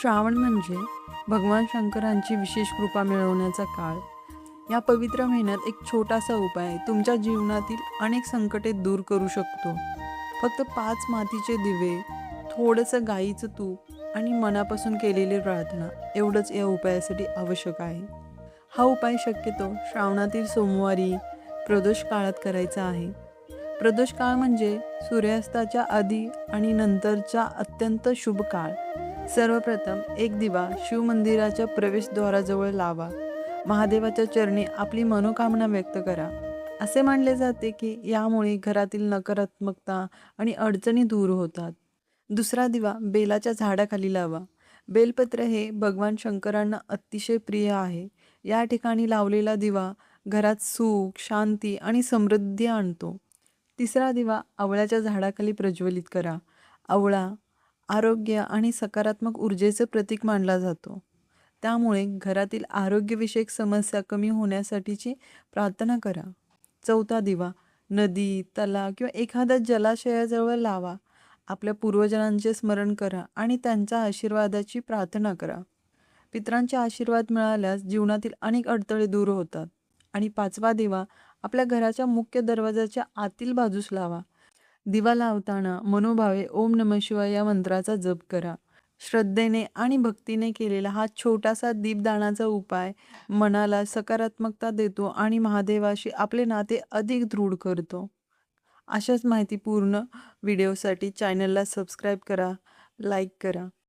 श्रावण म्हणजे भगवान शंकरांची विशेष कृपा मिळवण्याचा काळ. या पवित्र महिन्यात एक छोटासा उपाय तुमच्या जीवनातील अनेक संकटे दूर करू शकतो. फक्त 5 मातीचे दिवे, थोडंसं गाईचं तूप आणि मनापासून केलेली प्रार्थना एवढंच या उपायासाठी आवश्यक आहे. हा उपाय शक्यतो श्रावणातील सोमवारी प्रदोष काळात करायचा आहे. प्रदोष काळ म्हणजे सूर्यास्ताच्या आधी आणि नंतरचा अत्यंत शुभ काळ. सर्वप्रथम एक दिवा शिवमंदिराच्या प्रवेशद्वाराजवळ लावा. महादेवाच्या चरणी आपली मनोकामना व्यक्त करा. असे मानले जाते की यामुळे घरातील नकारात्मकता आणि अडचणी दूर होतात. दुसरा दिवा बेलाच्या झाडाखाली लावा. बेलपत्र हे भगवान शंकरांना अतिशय प्रिय आहे. या ठिकाणी लावलेला दिवा घरात सुख, शांती आणि समृद्धी आणतो. तिसरा दिवा आवळ्याच्या झाडाखाली प्रज्वलित करा. आवळा आरोग्य आणि सकारात्मक ऊर्जेचं प्रतीक मानला जातो. त्यामुळे घरातील आरोग्यविषयक समस्या कमी होण्यासाठीची प्रार्थना करा. चौथा दिवा नदी, तलाव किंवा एखाद्या जलाशयाजवळ लावा. आपल्या पूर्वजांचे स्मरण करा आणि त्यांच्या आशीर्वादाची प्रार्थना करा. पितरांचे आशीर्वाद मिळाल्यास जीवनातील अनेक अडथळे दूर होतात. आणि पाचवा दिवा आपल्या घराच्या मुख्य दरवाजाच्या आतील बाजूस लावा. दिवा लावताना मनोभावे ओम नमः शिवाय या मंत्राचा जप करा. श्रद्धेने आणि भक्तीने केलेला हा छोटासा दीपदानाचा उपाय मनाला सकारात्मकता देतो आणि महादेवाशी आपले नाते अधिक दृढ करतो. अशाच माहितीपूर्ण व्हिडिओसाठी चॅनलला सबस्क्राईब करा, लाईक करा.